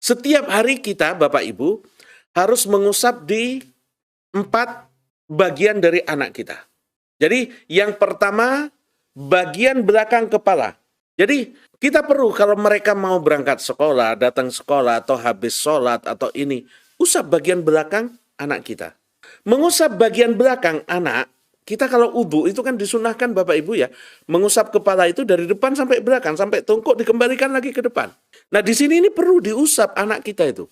Setiap hari kita, Bapak Ibu, harus mengusap di 4 bagian dari anak kita. Jadi yang pertama, bagian belakang kepala. Jadi kita perlu kalau mereka mau berangkat sekolah, datang sekolah, atau habis sholat, atau ini, usap bagian belakang anak kita. Mengusap bagian belakang anak, kita kalau wudu itu kan disunahkan Bapak Ibu ya, mengusap kepala itu dari depan sampai belakang, sampai tungkuk dikembalikan lagi ke depan. Nah di sini ini perlu diusap anak kita itu.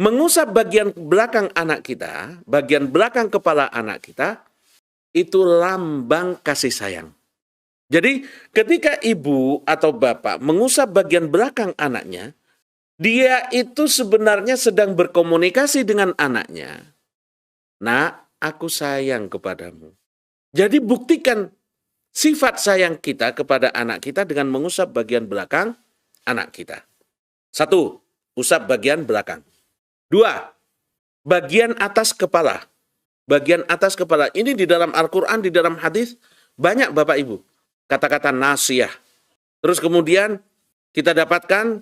Mengusap bagian belakang anak kita, bagian belakang kepala anak kita, itu lambang kasih sayang. Jadi ketika ibu atau bapak mengusap bagian belakang anaknya, dia itu sebenarnya sedang berkomunikasi dengan anaknya. Nak, aku sayang kepadamu. Jadi buktikan sifat sayang kita kepada anak kita dengan mengusap bagian belakang anak kita. 1, usap bagian belakang. 2, bagian atas kepala. Bagian atas kepala ini di dalam Al-Quran, di dalam hadis banyak Bapak Ibu. Kata-kata nasiyah. Terus kemudian kita dapatkan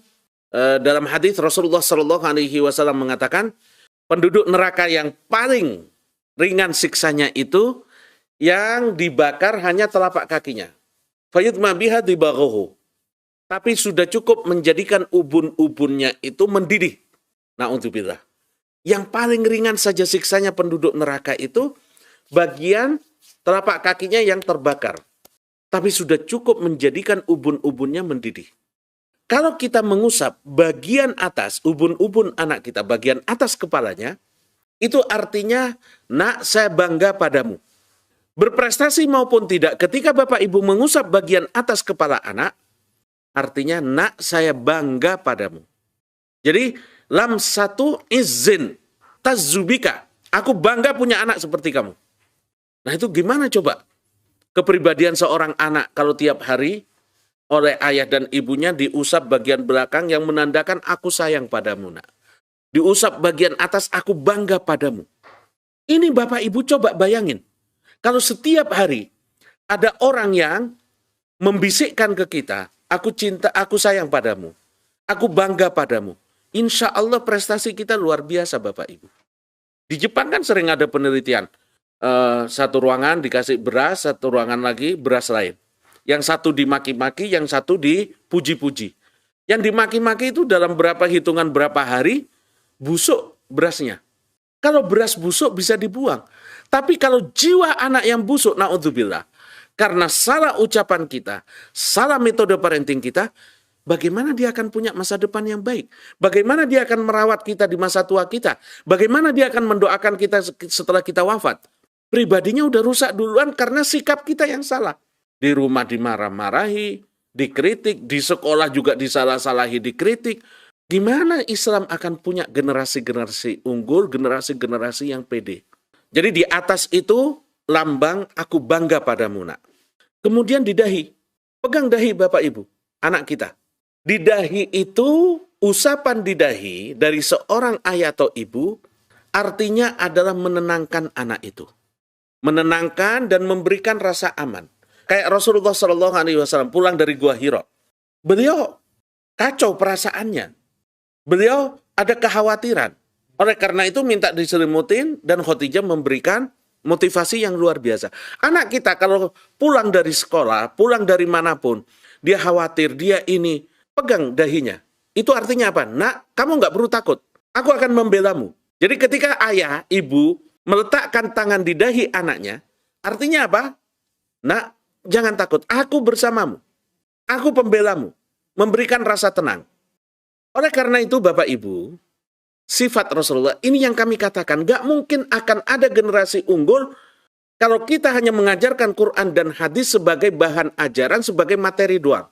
dalam hadis Rasulullah SAW mengatakan penduduk neraka yang paling ringan siksanya itu yang dibakar hanya telapak kakinya. Fayudma biha dibaghuhu. Tapi sudah cukup menjadikan ubun-ubunnya itu mendidih. Na'udzubillah. Yang paling ringan saja siksanya penduduk neraka itu bagian telapak kakinya yang terbakar. Tapi sudah cukup menjadikan ubun-ubunnya mendidih. Kalau kita mengusap bagian atas, ubun-ubun anak kita, bagian atas kepalanya, itu artinya, nak saya bangga padamu. Berprestasi maupun tidak, ketika Bapak Ibu mengusap bagian atas kepala anak, artinya, nak saya bangga padamu. Jadi, lam satu izin, tazubika. Aku bangga punya anak seperti kamu. Nah itu gimana coba? Kepribadian seorang anak kalau tiap hari oleh ayah dan ibunya diusap bagian belakang yang menandakan aku sayang padamu nak. Diusap bagian atas aku bangga padamu. Ini Bapak Ibu coba bayangin. Kalau setiap hari ada orang yang membisikkan ke kita, aku cinta, aku sayang padamu. Aku bangga padamu. Insya Allah prestasi kita luar biasa Bapak Ibu. Di Jepang kan sering ada penelitian. Satu ruangan dikasih beras, satu ruangan lagi beras lain. Yang satu dimaki-maki, yang satu dipuji-puji. Yang dimaki-maki itu dalam hitungan berapa hari, busuk berasnya. Kalau beras busuk bisa dibuang. Tapi kalau jiwa anak yang busuk, na'udzubillah, karena salah ucapan kita, salah metode parenting kita, bagaimana dia akan punya masa depan yang baik? Bagaimana dia akan merawat kita di masa tua kita? Bagaimana dia akan mendoakan kita setelah kita wafat? Pribadinya udah rusak duluan karena sikap kita yang salah. Di rumah dimarah-marahi, dikritik, di sekolah juga disalah-salahi, dikritik. Gimana Islam akan punya generasi-generasi unggul, generasi-generasi yang pede? Jadi di atas itu lambang aku bangga padamu nak. Kemudian di dahi. Pegang dahi Bapak Ibu, anak kita. Di dahi itu, usapan di dahi dari seorang ayah atau ibu, artinya adalah menenangkan anak itu. Menenangkan dan memberikan rasa aman. Kayak Rasulullah SAW pulang dari Gua Hira. Beliau kacau perasaannya. Beliau ada kekhawatiran. Oleh karena itu minta diselimutin dan Khadijah memberikan motivasi yang luar biasa. Anak kita kalau pulang dari sekolah, pulang dari manapun, dia khawatir, dia ini, pegang dahinya. Itu artinya apa? Nak, kamu nggak perlu takut. Aku akan membelamu. Jadi ketika ayah, ibu meletakkan tangan di dahi anaknya, artinya apa? Nak, jangan takut. Aku bersamamu. Aku pembelamu. Memberikan rasa tenang. Oleh karena itu Bapak Ibu, sifat Rasulullah, ini yang kami katakan, gak mungkin akan ada generasi unggul kalau kita hanya mengajarkan Quran dan hadis sebagai bahan ajaran, sebagai materi doang.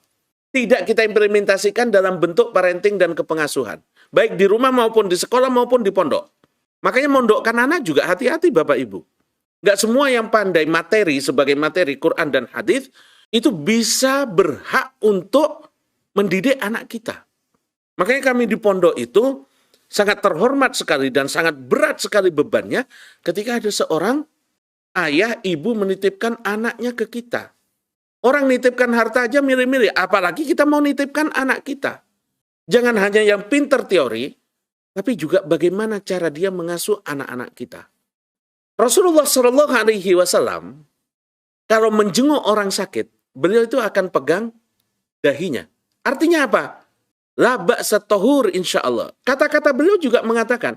Tidak kita implementasikan dalam bentuk parenting dan kepengasuhan. Baik di rumah maupun di sekolah maupun di pondok. Makanya mondokkan anak juga hati-hati Bapak Ibu. Gak semua yang pandai materi sebagai materi Quran dan hadis itu bisa berhak untuk mendidik anak kita. Makanya kami di pondok itu sangat terhormat sekali dan sangat berat sekali bebannya ketika ada seorang ayah, ibu menitipkan anaknya ke kita. Orang nitipkan harta aja milih-milih, apalagi kita mau nitipkan anak kita. Jangan hanya yang pinter teori, tapi juga bagaimana cara dia mengasuh anak-anak kita. Rasulullah Shallallahu Alaihi Wasallam kalau menjenguk orang sakit, beliau itu akan pegang dahinya. Artinya apa? La ba'sa tahur insya Allah. Kata-kata beliau juga mengatakan,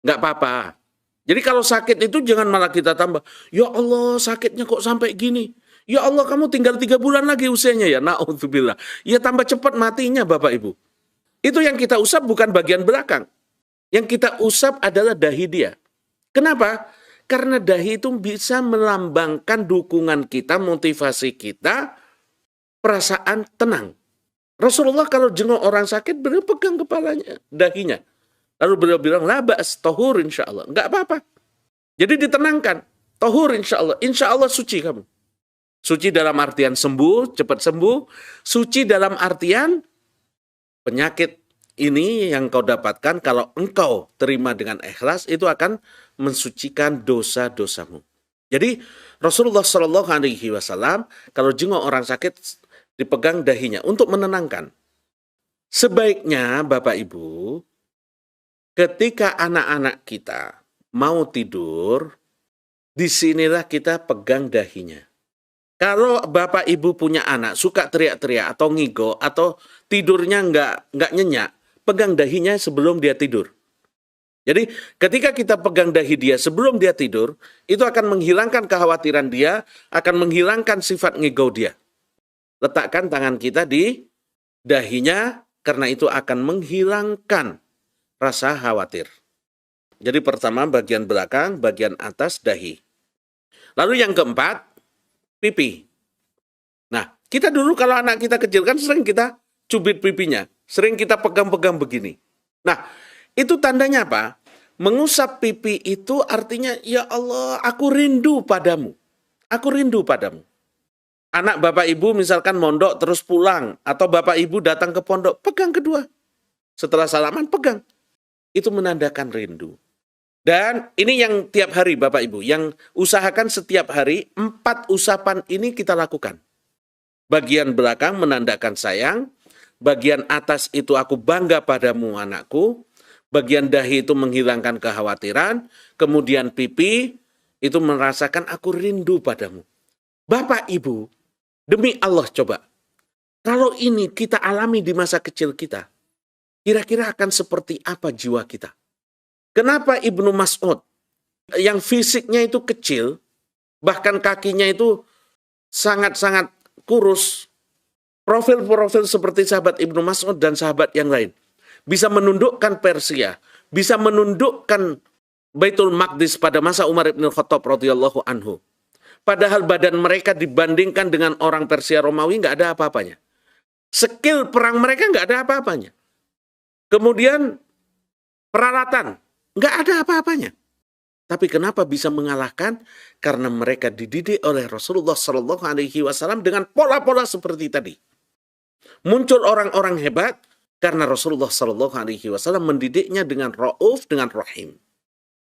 nggak apa-apa. Jadi kalau sakit itu jangan malah kita tambah, ya Allah sakitnya kok sampai gini. Ya Allah kamu tinggal 3 bulan lagi usianya ya. Na'udzubillah. Ya tambah cepat matinya Bapak Ibu. Itu yang kita usap bukan bagian belakang. Yang kita usap adalah dahi dia. Kenapa? Karena dahi itu bisa melambangkan dukungan kita, motivasi kita, perasaan tenang. Rasulullah kalau jenguk orang sakit, beliau pegang kepalanya, dahinya. Lalu beliau bilang, la ba'as tahur insya Allah. Enggak apa-apa. Jadi ditenangkan. Tahur insya Allah suci kamu. Suci dalam artian sembuh, cepat sembuh. Suci dalam artian penyakit ini yang kau dapatkan kalau engkau terima dengan ikhlas itu akan mensucikan dosa-dosamu. Jadi Rasulullah Shallallahu Alaihi Wasallam kalau jenguk orang sakit dipegang dahinya untuk menenangkan. Sebaiknya Bapak Ibu, ketika anak-anak kita mau tidur, disinilah kita pegang dahinya. Kalau Bapak Ibu punya anak suka teriak-teriak atau ngigo atau tidurnya nggak nyenyak, pegang dahinya sebelum dia tidur. Jadi ketika kita pegang dahi dia sebelum dia tidur, itu akan menghilangkan kekhawatiran dia, akan menghilangkan sifat ngigo dia. Letakkan tangan kita di dahinya, karena itu akan menghilangkan rasa khawatir. Jadi pertama bagian belakang, bagian atas dahi. Lalu yang keempat, pipi. Nah, kita dulu kalau anak kita kecil kan sering kita cubit pipinya. Sering kita pegang-pegang begini. Nah, itu tandanya apa? Mengusap pipi itu artinya, ya Allah, aku rindu padamu. Aku rindu padamu. Anak Bapak Ibu misalkan mondok terus pulang, atau Bapak Ibu datang ke pondok, pegang kedua. Setelah salaman, pegang. Itu menandakan rindu. Dan ini yang tiap hari Bapak Ibu, yang usahakan setiap hari 4 usapan ini kita lakukan. Bagian belakang menandakan sayang, bagian atas itu aku bangga padamu anakku, bagian dahi itu menghilangkan kekhawatiran, kemudian pipi itu merasakan aku rindu padamu. Bapak Ibu, demi Allah coba, kalau ini kita alami di masa kecil kita, kira-kira akan seperti apa jiwa kita? Kenapa Ibnu Mas'ud yang fisiknya itu kecil, bahkan kakinya itu sangat-sangat kurus, profil-profil seperti sahabat Ibnu Mas'ud dan sahabat yang lain, bisa menundukkan Persia, bisa menundukkan Baitul Maqdis pada masa Umar bin Khattab radhiyallahu anhu. Padahal badan mereka dibandingkan dengan orang Persia Romawi nggak ada apa-apanya. Skill perang mereka nggak ada apa-apanya. Kemudian peralatan nggak ada apa-apanya. Tapi kenapa bisa mengalahkan? Karena mereka dididik oleh Rasulullah Shallallahu Alaihi Wasallam dengan pola-pola seperti tadi. Muncul orang-orang hebat karena Rasulullah Shallallahu Alaihi Wasallam mendidiknya dengan rauf, dengan rahim.